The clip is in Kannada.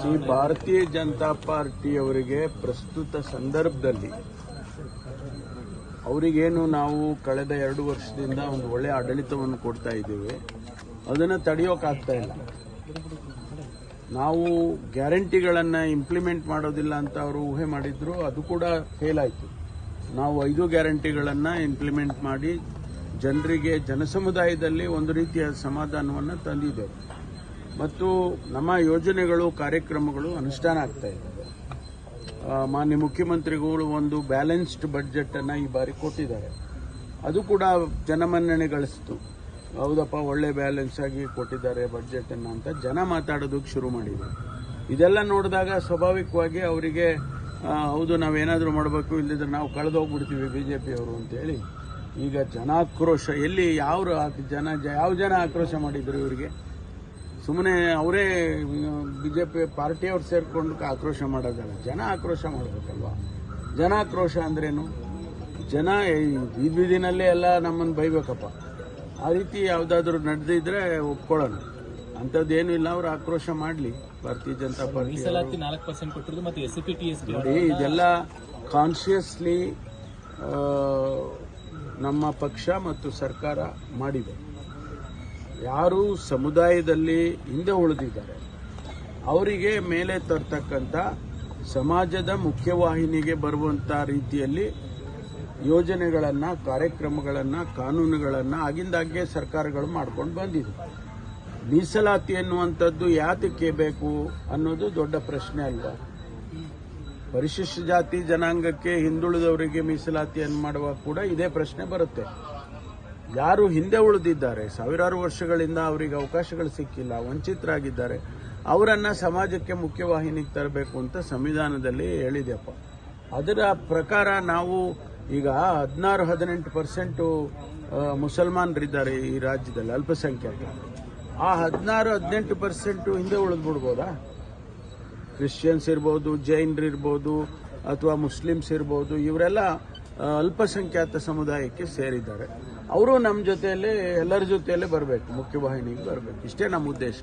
ಈ ಭಾರತೀಯ ಜನತಾ ಪಾರ್ಟಿಯವರಿಗೆ ಪ್ರಸ್ತುತ ಸಂದರ್ಭದಲ್ಲಿ ಅವರಿಗೇನು ನಾವು ಕಳೆದ 2 ವರ್ಷದಿಂದ ಒಂದು ಒಳ್ಳೆಯ ಆಡಳಿತವನ್ನು ಕೊಡ್ತಾ ಇದ್ದೇವೆ, ಅದನ್ನು ತಡೆಯೋಕ್ಕಾಗ್ತಾ ಇಲ್ಲ. ನಾವು ಗ್ಯಾರಂಟಿಗಳನ್ನು ಇಂಪ್ಲಿಮೆಂಟ್ ಮಾಡೋದಿಲ್ಲ ಅಂತ ಅವರು ಊಹೆ ಮಾಡಿದ್ರು, ಅದು ಕೂಡ ಫೇಲ್ ಆಯಿತು. ನಾವು 5 ಗ್ಯಾರಂಟಿಗಳನ್ನು ಇಂಪ್ಲಿಮೆಂಟ್ ಮಾಡಿ ಜನರಿಗೆ, ಜನಸಮುದಾಯದಲ್ಲಿ ಒಂದು ರೀತಿಯ ಸಮಾಧಾನವನ್ನು ತಂದಿದ್ದೇವೆ ಮತ್ತು ನಮ್ಮ ಯೋಜನೆಗಳು, ಕಾರ್ಯಕ್ರಮಗಳು ಅನುಷ್ಠಾನ ಆಗ್ತಾ ಇದ್ದಾವೆ. ಮಾನ್ಯ ಮುಖ್ಯಮಂತ್ರಿಗಳು ಒಂದು ಬ್ಯಾಲೆನ್ಸ್ಡ್ ಬಡ್ಜೆಟ್ ಅನ್ನು ಈ ಬಾರಿ ಕೊಟ್ಟಿದ್ದಾರೆ. ಅದು ಕೂಡ ಜನಮನ್ನಣೆ ಗಳಿಸಿತು. ಹೌದಪ್ಪ, ಒಳ್ಳೆ ಬ್ಯಾಲೆನ್ಸ್ ಆಗಿ ಕೊಟ್ಟಿದ್ದಾರೆ ಬಡ್ಜೆಟ್ ಅನ್ನು ಅಂತ ಜನ ಮಾತಾಡೋದಕ್ಕೆ ಶುರು ಮಾಡಿದ್ದಾರೆ. ಇದೆಲ್ಲ ನೋಡಿದಾಗ ಸ್ವಾಭಾವಿಕವಾಗಿ ಅವರಿಗೆ ಹೌದು, ನಾವೇನಾದರೂ ಮಾಡಬೇಕು, ಇಲ್ಲದಿದ್ರೆ ನಾವು ಕಳೆದೋಗ್ಬಿಡ್ತೀವಿ ಬಿಜೆಪಿಯವರು ಅಂತೇಳಿ ಈಗ ಜನಾಕ್ರೋಶ. ಎಲ್ಲಿ ಯಾವ ಜನ ಆಕ್ರೋಶ ಮಾಡಿದ್ರು ಇವರಿಗೆ? ಸುಮ್ಮನೆ ಅವರೇ ಬಿಜೆಪಿ ಪಾರ್ಟಿಯವ್ರು ಸೇರ್ಕೊಂಡು ಆಕ್ರೋಶ ಮಾಡೋದಲ್ಲ, ಜನ ಆಕ್ರೋಶ ಮಾಡಬೇಕಲ್ವಾ? ಜನಾಕ್ರೋಶ ಅಂದ್ರೇನು? ಜನ ಈ ಬೀದಿನಲ್ಲೇ ಎಲ್ಲ ನಮ್ಮನ್ನು ಬೈಬೇಕಪ್ಪ, ಆ ರೀತಿ ಯಾವುದಾದ್ರೂ ನಡೆದಿದ್ರೆ ಒಪ್ಕೊಳ್ಳೋಣ. ಅಂಥದ್ದೇನು ಇಲ್ಲ, ಅವರು ಆಕ್ರೋಶ ಮಾಡಲಿ. ಭಾರತೀಯ ಜನತಾ ಪಾರ್ಟಿ ನೋಡಿ, ಇದೆಲ್ಲ ಕಾನ್ಶಿಯಸ್ಲಿ ನಮ್ಮ ಪಕ್ಷ ಮತ್ತು ಸರ್ಕಾರ ಮಾಡಿದೆ. ಯಾರು ಸಮುದಾಯದಲ್ಲಿ ಹಿಂದೆ ಉಳಿದಿದ್ದಾರೆ ಅವರಿಗೆ ಮೇಲೆ ತರ್ತಕ್ಕಂಥ, ಸಮಾಜದ ಮುಖ್ಯವಾಹಿನಿಗೆ ಬರುವಂಥ ರೀತಿಯಲ್ಲಿ ಯೋಜನೆಗಳನ್ನು, ಕಾರ್ಯಕ್ರಮಗಳನ್ನು, ಕಾನೂನುಗಳನ್ನು ಆಗಿಂದಾಗ್ಗೆ ಸರ್ಕಾರಗಳು ಮಾಡ್ಕೊಂಡು ಬಂದಿದೆ. ಮೀಸಲಾತಿ ಎನ್ನುವಂಥದ್ದು ಯಾತಕ್ಕೆ ಬೇಕು ಅನ್ನೋದು ದೊಡ್ಡ ಪ್ರಶ್ನೆ ಅಲ್ವಾ? ಪರಿಶಿಷ್ಟ ಜಾತಿ ಜನಾಂಗಕ್ಕೆ, ಹಿಂದುಳಿದವರಿಗೆ ಮೀಸಲಾತಿಯನ್ನು ಮಾಡುವಾಗ ಕೂಡ ಇದೇ ಪ್ರಶ್ನೆ ಬರುತ್ತೆ. ಯಾರು ಹಿಂದೆ ಉಳಿದಿದ್ದಾರೆ, ಸಾವಿರಾರು ವರ್ಷಗಳಿಂದ ಅವರಿಗೆ ಅವಕಾಶಗಳು ಸಿಕ್ಕಿಲ್ಲ, ವಂಚಿತರಾಗಿದ್ದಾರೆ, ಅವರನ್ನು ಸಮಾಜಕ್ಕೆ ಮುಖ್ಯವಾಹಿನಿಗೆ ತರಬೇಕು ಅಂತ ಸಂವಿಧಾನದಲ್ಲಿ ಹೇಳಿದೆಯಪ್ಪ. ಅದರ ಪ್ರಕಾರ ನಾವು ಈಗ 16-18% ಮುಸಲ್ಮಾನರಿದ್ದಾರೆ ಈ ರಾಜ್ಯದಲ್ಲಿ, ಅಲ್ಪಸಂಖ್ಯಾತ. ಆ 16-18% ಹಿಂದೆ ಉಳಿದ್ಬಿಡ್ಬೋದಾ? ಕ್ರಿಶ್ಚಿಯನ್ಸ್ ಇರ್ಬೋದು, ಜೈನರಿರ್ಬೋದು, ಅಥವಾ ಮುಸ್ಲಿಮ್ಸ್ ಇರ್ಬೋದು, ಇವರೆಲ್ಲ ಅಲ್ಪಸಂಖ್ಯಾತ ಸಮುದಾಯಕ್ಕೆ ಸೇರಿದ್ದಾರೆ. ಅವರು ನಮ್ಮ ಜೊತೆಯಲ್ಲೇ, ಎಲ್ಲರ ಜೊತೆಯಲ್ಲೇ ಬರಬೇಕು, ಮುಖ್ಯವಾಹಿನಿಗೆ ಬರಬೇಕು. ಇಷ್ಟೇ ನಮ್ಮ ಉದ್ದೇಶ.